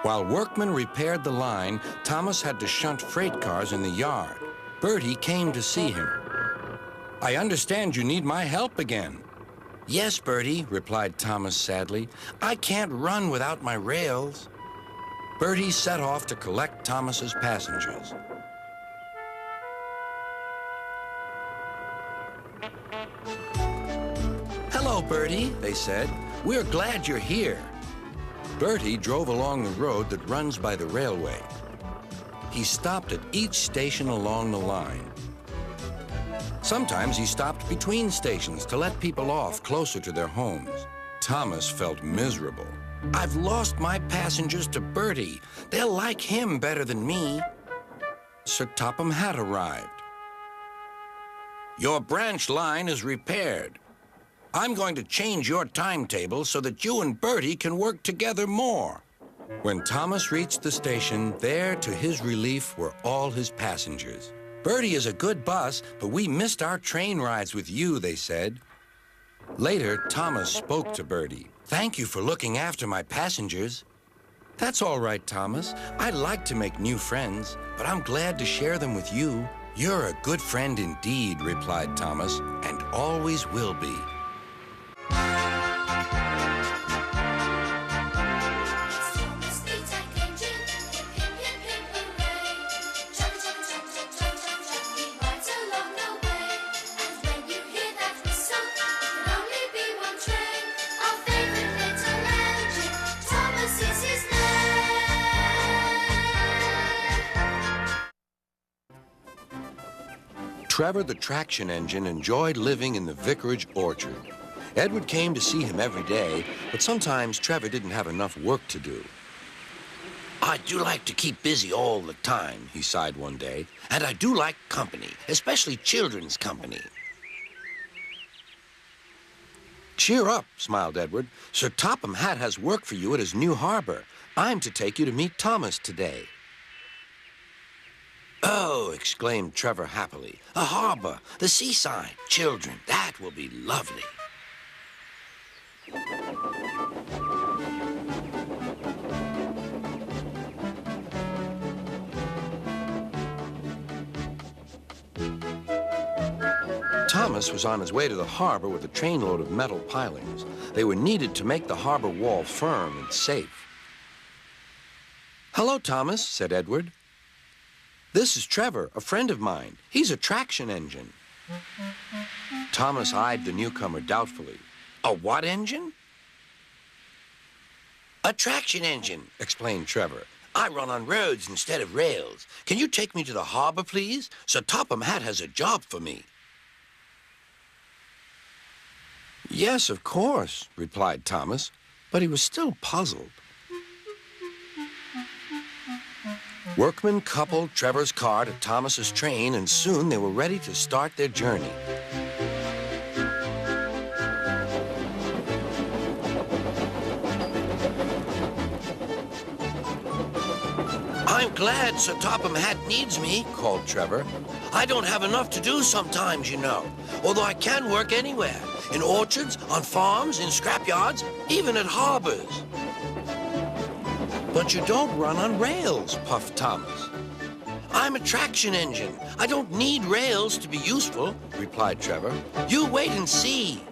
While workmen repaired the line, Thomas had to shunt freight cars in the yard. Bertie came to see him. "I understand you need my help again." "Yes, Bertie," replied Thomas sadly. "I can't run without my rails." Bertie set off to collect Thomas's passengers. "Hello, Bertie," they said. "We're glad you're here." Bertie drove along the road that runs by the railway. He stopped at each station along the line. Sometimes he stopped between stations to let people off closer to their homes. Thomas felt miserable. "I've lost my passengers to Bertie. They'll like him better than me." Sir Topham Hatt arrived. "Your branch line is repaired. I'm going to change your timetable so that you and Bertie can work together more." When Thomas reached the station, there, to his relief, were all his passengers. "Bertie is a good bus, but we missed our train rides with you," they said. Later, Thomas spoke to Bertie. "Thank you for looking after my passengers." "That's all right, Thomas. I like to make new friends, but I'm glad to share them with you." "You're a good friend indeed," replied Thomas, "and always will be." Trevor the traction engine enjoyed living in the vicarage orchard. Edward came to see him every day, but sometimes Trevor didn't have enough work to do. "I do like to keep busy all the time," he sighed one day, "and I do like company, especially children's company." "Cheer up," smiled Edward. "Sir Topham Hatt has work for you at his new harbor. I'm to take you to meet Thomas today." "Oh," exclaimed Trevor happily, "a harbor, the seaside, children, that will be lovely." Thomas was on his way to the harbor with a trainload of metal pilings. They were needed to make the harbor wall firm and safe. "Hello, Thomas," said Edward. "This is Trevor, a friend of mine. He's a traction engine." Thomas eyed the newcomer doubtfully. "A what engine?" "A traction engine," explained Trevor. "I run on roads instead of rails. Can you take me to the harbor, please? Sir Topham Hatt has a job for me." "Yes, of course," replied Thomas, but he was still puzzled. Workmen coupled Trevor's car to Thomas's train, and soon they were ready to start their journey. "I'm glad Sir Topham Hatt needs me," called Trevor. "I don't have enough to do sometimes, you know, although I can work anywhere, in orchards, on farms, in scrapyards, even at harbors." "But you don't run on rails," puffed Thomas. "I'm a traction engine. I don't need rails to be useful," replied Trevor. "You wait and see."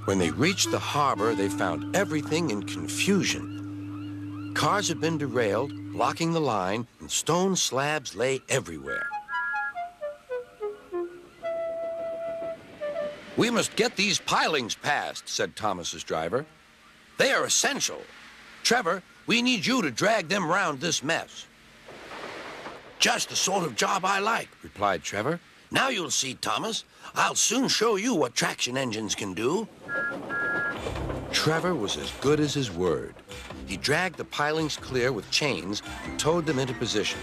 When they reached the harbor, they found everything in confusion. Cars had been derailed, blocking the line, and stone slabs lay everywhere. "We must get these pilings past," said Thomas's driver. "They are essential. Trevor, we need you to drag them round this mess." "Just the sort of job I like," replied Trevor. "Now you'll see, Thomas. I'll soon show you what traction engines can do." Trevor was as good as his word. He dragged the pilings clear with chains and towed them into position.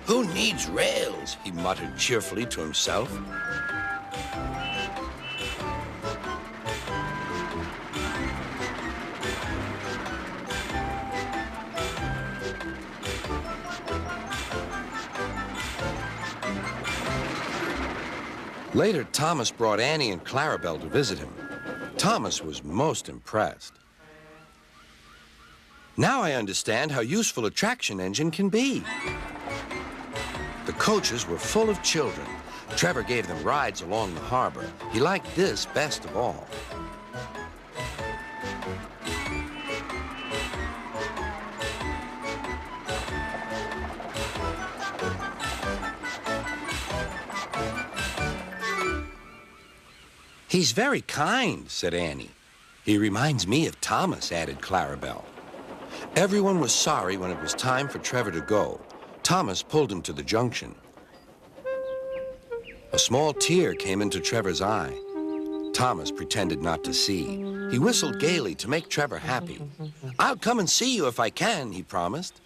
"Who needs rails?" he muttered cheerfully to himself. Later, Thomas brought Annie and Clarabelle to visit him. Thomas was most impressed. Now I understand how useful a traction engine can be. The coaches were full of children. Trevor gave them rides along the harbor. He liked this best of all. He's very kind, said Annie. He reminds me of Thomas, added Clarabelle. Everyone was sorry when it was time for Trevor to go. Thomas pulled him to the junction. A small tear came into Trevor's eye. Thomas pretended not to see. He whistled gaily to make Trevor happy. I'll come and see you if I can, he promised.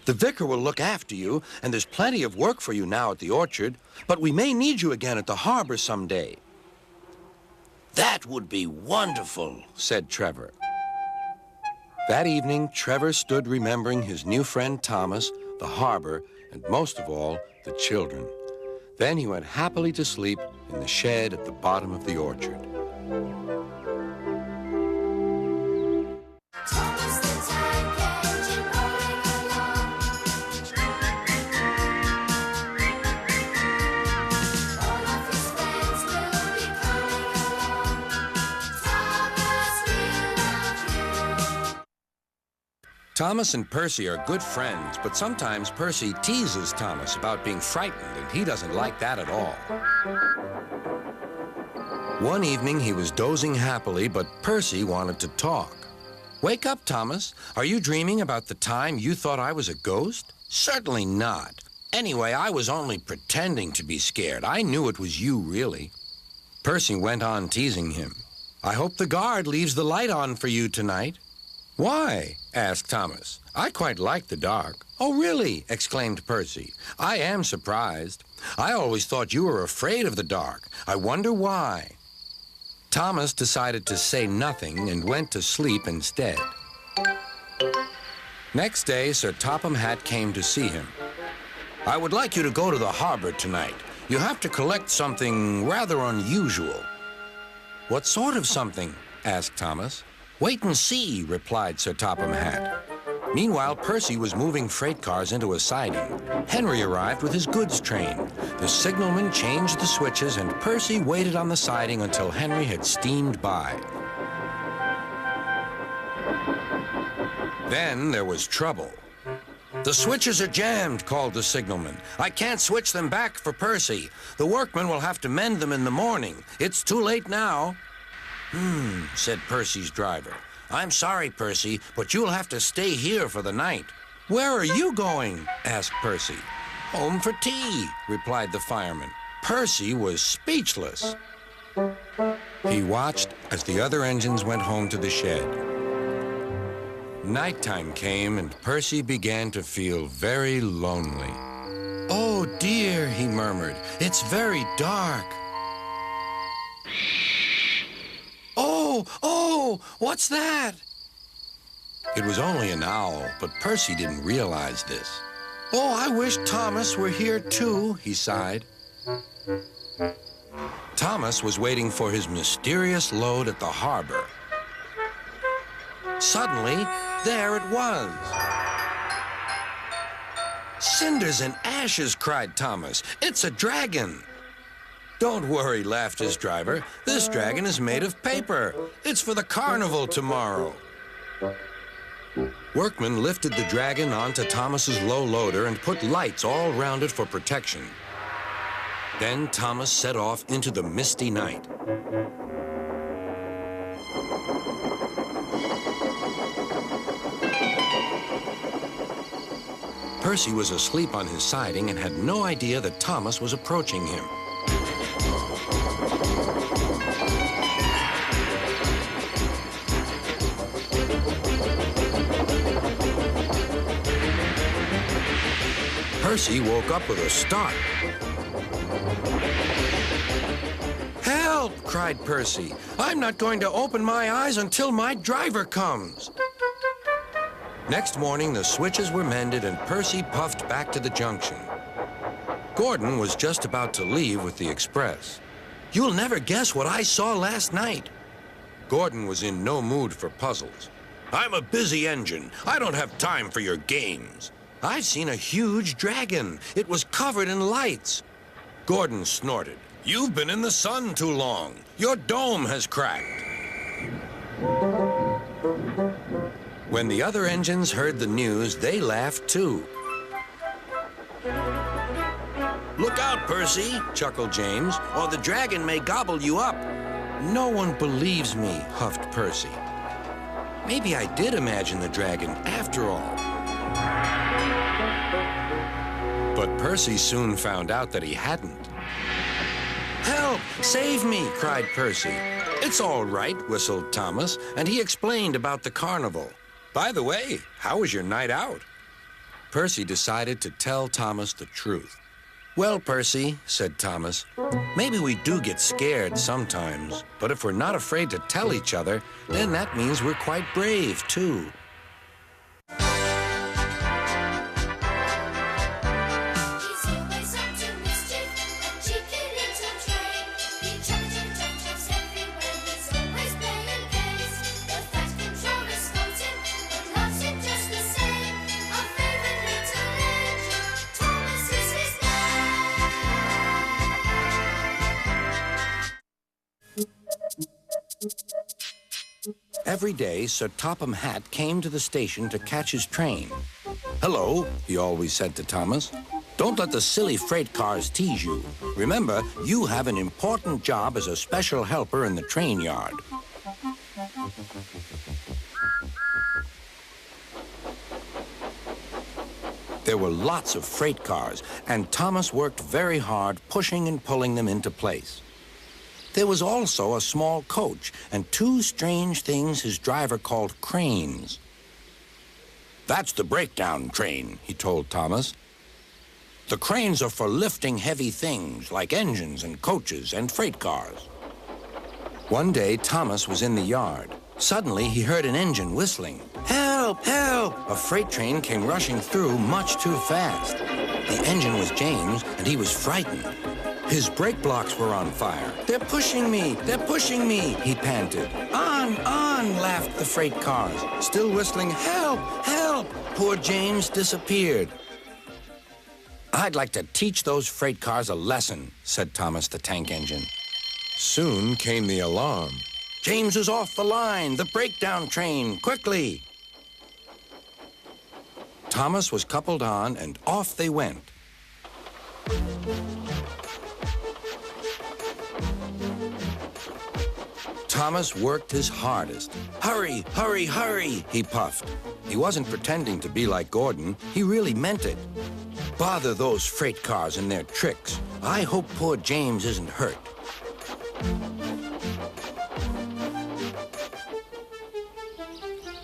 The vicar will look after you, and there's plenty of work for you now at the orchard, but we may need you again at the harbor someday. That would be wonderful, said Trevor. That evening, Trevor stood remembering his new friend Thomas, the harbor, and most of all, the children. Then he went happily to sleep in the shed at the bottom of the orchard. Thomas and Percy are good friends, but sometimes Percy teases Thomas about being frightened, and he doesn't like that at all. One evening, he was dozing happily, but Percy wanted to talk. Wake up, Thomas. Are you dreaming about the time you thought I was a ghost? Certainly not. Anyway, I was only pretending to be scared. I knew it was you, really. Percy went on teasing him. I hope the guard leaves the light on for you tonight. Why? Asked Thomas. I quite like the dark. Oh, really? Exclaimed Percy. I am surprised. I always thought you were afraid of the dark. I wonder why. Thomas decided to say nothing and went to sleep instead. Next day, Sir Topham Hatt came to see him. I would like you to go to the harbor tonight. You have to collect something rather unusual. What sort of something? Asked Thomas. Wait and see, replied Sir Topham Hatt. Meanwhile, Percy was moving freight cars into a siding. Henry arrived with his goods train. The signalman changed the switches, and Percy waited on the siding until Henry had steamed by. Then there was trouble. The switches are jammed, called the signalman. I can't switch them back for Percy. The workmen will have to mend them in the morning. It's too late now. Said Percy's driver. I'm sorry, Percy, but you'll have to stay here for the night. Where are you going? Asked Percy. Home for tea, replied the fireman. Percy was speechless. He watched as the other engines went home to the shed. Nighttime came, and Percy began to feel very lonely. Oh, dear, he murmured. It's very dark. Oh, what's that? It was only an owl, but Percy didn't realize this. Oh, I wish Thomas were here too, he sighed. Thomas was waiting for his mysterious load at the harbor. Suddenly, there it was. Cinders and ashes, cried Thomas. It's a dragon. Don't worry, laughed his driver. This dragon is made of paper. It's for the carnival tomorrow. Workmen lifted the dragon onto Thomas's low loader and put lights all round it for protection. Then Thomas set off into the misty night. Percy was asleep on his siding and had no idea that Thomas was approaching him. Percy woke up with a start. Help! Cried Percy. I'm not going to open my eyes until my driver comes. Next morning, the switches were mended and Percy puffed back to the junction. Gordon was just about to leave with the express. You'll never guess what I saw last night. Gordon was in no mood for puzzles. I'm a busy engine. I don't have time for your games. I've seen a huge dragon. It was covered in lights. Gordon snorted. You've been in the sun too long. Your dome has cracked. When the other engines heard the news, they laughed too. Look out, Percy, chuckled James, or the dragon may gobble you up. No one believes me, huffed Percy. Maybe I did imagine the dragon after all. But Percy soon found out that he hadn't. Help! Save me! Cried Percy. It's all right, whistled Thomas, and he explained about the carnival. By the way, how was your night out? Percy decided to tell Thomas the truth. Well, Percy, said Thomas, maybe we do get scared sometimes, but if we're not afraid to tell each other, then that means we're quite brave, too. Every day, Sir Topham Hatt came to the station to catch his train. Hello, he always said to Thomas. Don't let the silly freight cars tease you. Remember, you have an important job as a special helper in the train yard. There were lots of freight cars, and Thomas worked very hard pushing and pulling them into place. There was also a small coach and two strange things his driver called cranes. That's the breakdown train, he told Thomas. The cranes are for lifting heavy things like engines and coaches and freight cars. One day, Thomas was in the yard. Suddenly, he heard an engine whistling. Help! Help! A freight train came rushing through much too fast. The engine was James, and he was frightened. His brake blocks were on fire. They're pushing me! They're pushing me! He panted. On! Laughed the freight cars, still whistling, help! Help! Poor James disappeared. I'd like to teach those freight cars a lesson, said Thomas the tank engine. Soon came the alarm. James is off the line! The breakdown train! Quickly! Thomas was coupled on, and off they went. Thomas worked his hardest. Hurry, hurry, hurry, he puffed. He wasn't pretending to be like Gordon. He really meant it. Bother those freight cars and their tricks. I hope poor James isn't hurt.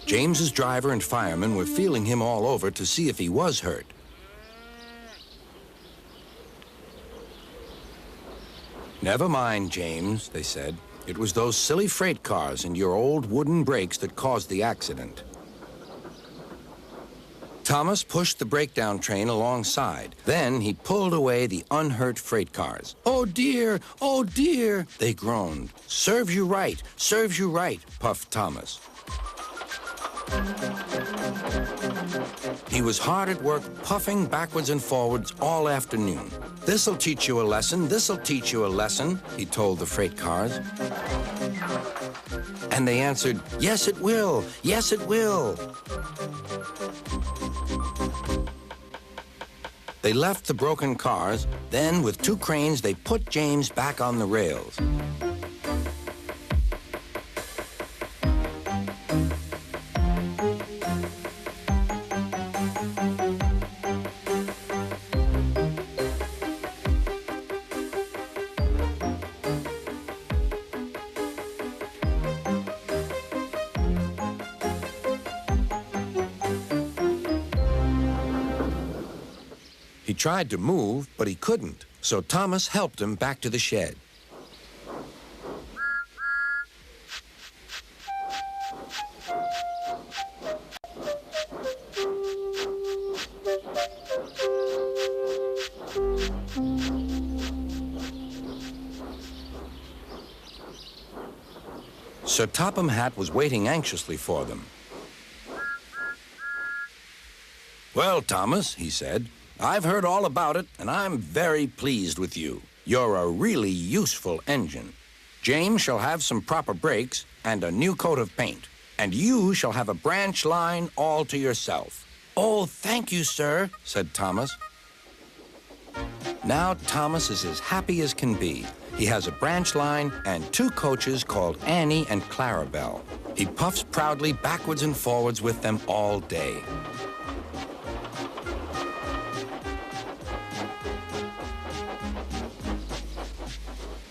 James's driver and firemen were feeling him all over to see if he was hurt. Never mind, James, they said. It was those silly freight cars and your old wooden brakes that caused the accident. Thomas pushed the breakdown train alongside. Then he pulled away the unhurt freight cars. Oh dear, they groaned. Serves you right, puffed Thomas. He was hard at work, puffing backwards and forwards all afternoon. This'll teach you a lesson, he told the freight cars. And they answered, yes, it will. They left the broken cars. Then, with two cranes, they put James back on the rails. He tried to move, but he couldn't, so Thomas helped him back to the shed. Sir Topham Hatt was waiting anxiously for them. "Well, Thomas," he said, "I've heard all about it, and I'm very pleased with you. You're a really useful engine. James shall have some proper brakes and a new coat of paint, and you shall have a branch line all to yourself." "Oh, thank you, sir," said Thomas. Now Thomas is as happy as can be. He has a branch line and 2 coaches called Annie and Clarabelle. He puffs proudly backwards and forwards with them all day.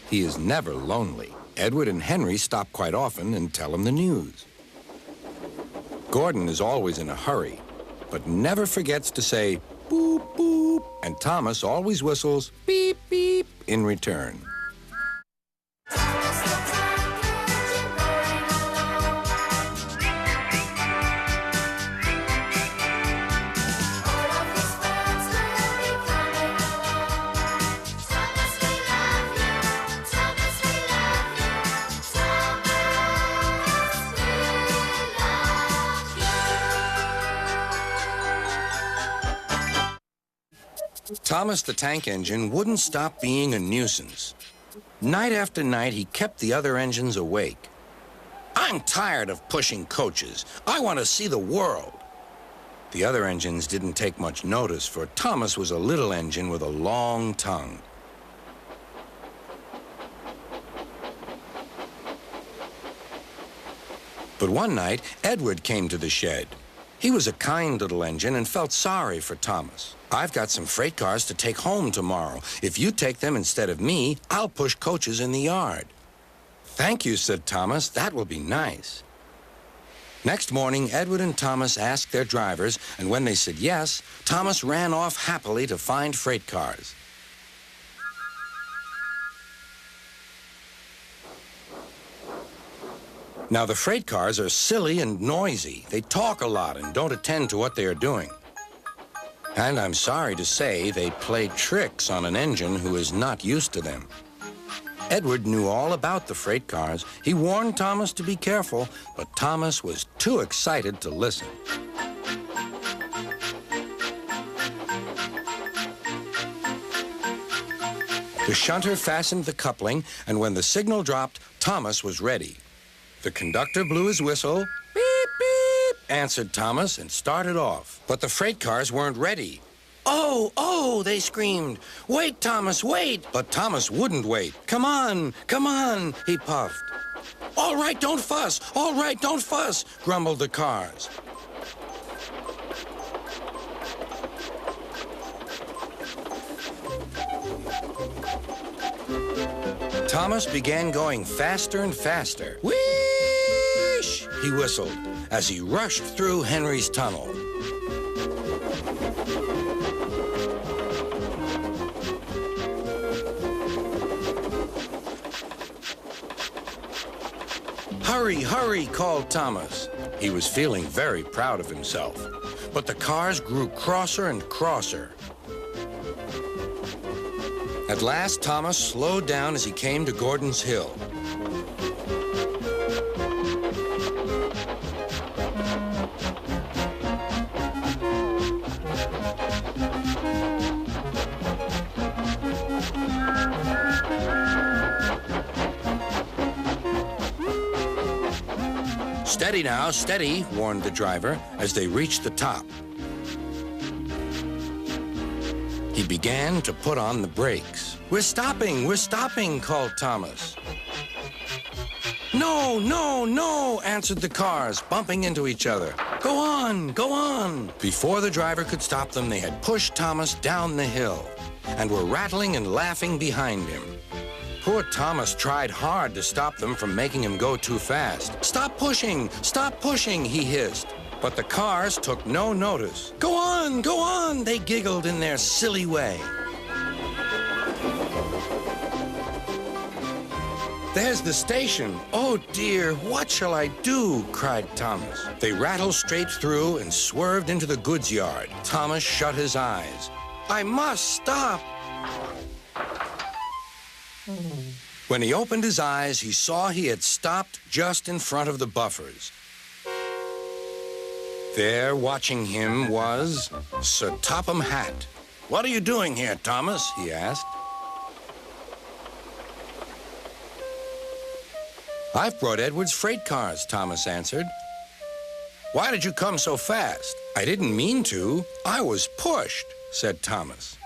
He is never lonely. Edward and Henry stop quite often and tell him the news. Gordon is always in a hurry, but never forgets to say, "Boop, boop," and Thomas always whistles, "Beep, beep," in return. Thomas the Tank Engine wouldn't stop being a nuisance. Night after night, he kept the other engines awake. "I'm tired of pushing coaches. I want to see the world." The other engines didn't take much notice, for Thomas was a little engine with a long tongue. But one night, Edward came to the shed. He was a kind little engine and felt sorry for Thomas. "I've got some freight cars to take home tomorrow. If you take them instead of me, I'll push coaches in the yard." "Thank you," said Thomas. "That will be nice." Next morning, Edward and Thomas asked their drivers, and when they said yes, Thomas ran off happily to find freight cars. Now, the freight cars are silly and noisy. They talk a lot and don't attend to what they are doing. And I'm sorry to say they play tricks on an engine who is not used to them. Edward knew all about the freight cars. He warned Thomas to be careful, but Thomas was too excited to listen. The shunter fastened the coupling, and when the signal dropped, Thomas was ready. The conductor blew his whistle. "Beep, beep," answered Thomas, and started off. But the freight cars weren't ready. "Oh, oh," they screamed. "Wait, Thomas, wait." But Thomas wouldn't wait. Come on, he puffed. "All right, don't fuss. All right, don't fuss," grumbled the cars. Thomas began going faster and faster. "Whoosh!" he whistled as he rushed through Henry's tunnel. "Hurry, hurry," called Thomas. He was feeling very proud of himself. But the cars grew crosser and crosser. At last, Thomas slowed down as he came to Gordon's Hill. "Steady now, steady," warned the driver as they reached the top. He began to put on the brakes. We're stopping," called Thomas. "No, no, no," answered the cars, bumping into each other. Go on." Before the driver could stop them, they had pushed Thomas down the hill and were rattling and laughing behind him. Poor Thomas tried hard to stop them from making him go too fast. Stop pushing, he hissed. But the cars took no notice. Go on, they giggled in their silly way. "There's the station. Oh, dear, what shall I do?" cried Thomas. They rattled straight through and swerved into the goods yard. Thomas shut his eyes. "I must stop." When he opened his eyes, he saw he had stopped just in front of the buffers. There, watching him, was Sir Topham Hatt. "What are you doing here, Thomas?" he asked. "I've brought Edward's freight cars," Thomas answered. "Why did you come so fast?" "I didn't mean to. I was pushed," said Thomas.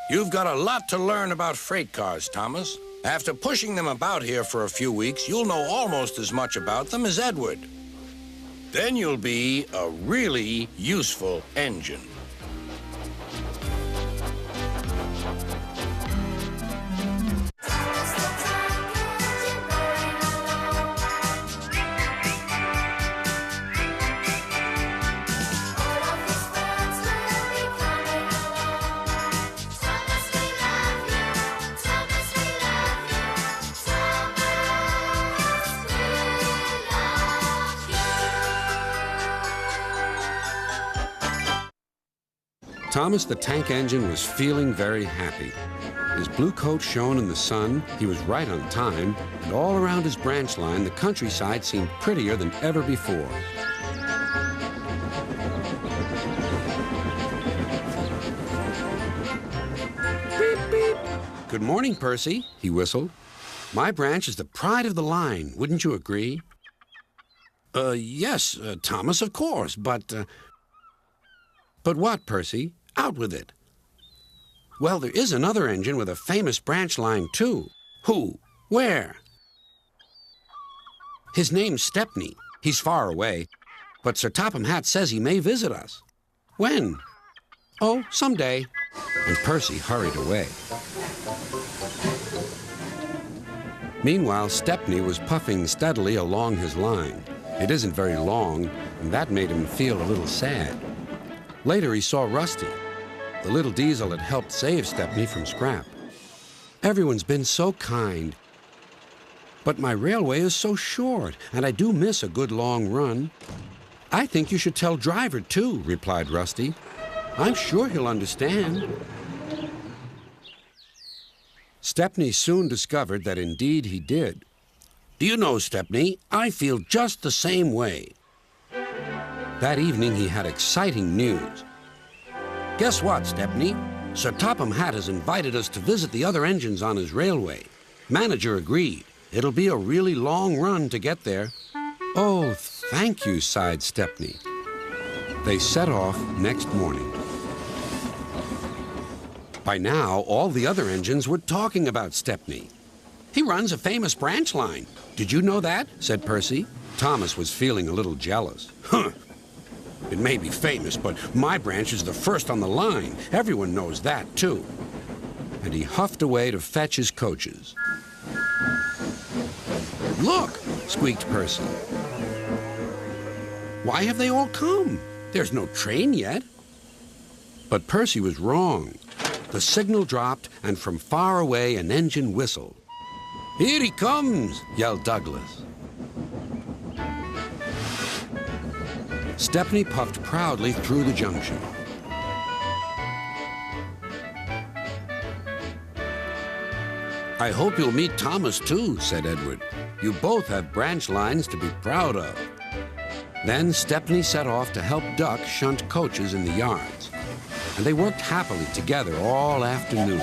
"You've got a lot to learn about freight cars, Thomas. After pushing them about here for a few weeks, you'll know almost as much about them as Edward. Then you'll be a really useful engine." Thomas the Tank Engine was feeling very happy. His blue coat shone in the sun, he was right on time, and all around his branch line, the countryside seemed prettier than ever before. Beep, beep. "Good morning, Percy," he whistled. "My branch is the pride of the line, wouldn't you agree?" Yes, Thomas, of course, but what, Percy? Out with it." "Well, there is another engine with a famous branch line, too." "Who? Where?" "His name's Stepney. He's far away, but Sir Topham Hatt says he may visit us." "When?" "Oh, someday." And Percy hurried away. Meanwhile, Stepney was puffing steadily along his line. It isn't very long, and that made him feel a little sad. Later, he saw Rusty. The little diesel had helped save Stepney from scrap. "Everyone's been so kind. But my railway is so short, and I do miss a good long run." "I think you should tell Driver, too," replied Rusty. "I'm sure he'll understand." Stepney soon discovered that indeed he did. "Do you know, Stepney, I feel just the same way." That evening, he had exciting news. "Guess what, Stepney? Sir Topham Hatt has invited us to visit the other engines on his railway. Manager agreed. It'll be a really long run to get there." "Oh, thank you," sighed Stepney. They set off next morning. By now, all the other engines were talking about Stepney. "He runs a famous branch line. Did you know that?" said Percy. Thomas was feeling a little jealous. "Huh! It may be famous, but my branch is the first on the line. Everyone knows that, too." And he huffed away to fetch his coaches. "Look!" squeaked Percy. "Why have they all come? There's no train yet." But Percy was wrong. The signal dropped, and from far away an engine whistled. "Here he comes!" yelled Douglas. Stepney puffed proudly through the junction. "I hope you'll meet Thomas, too," said Edward. "You both have branch lines to be proud of." Then Stepney set off to help Duck shunt coaches in the yards, and they worked happily together all afternoon.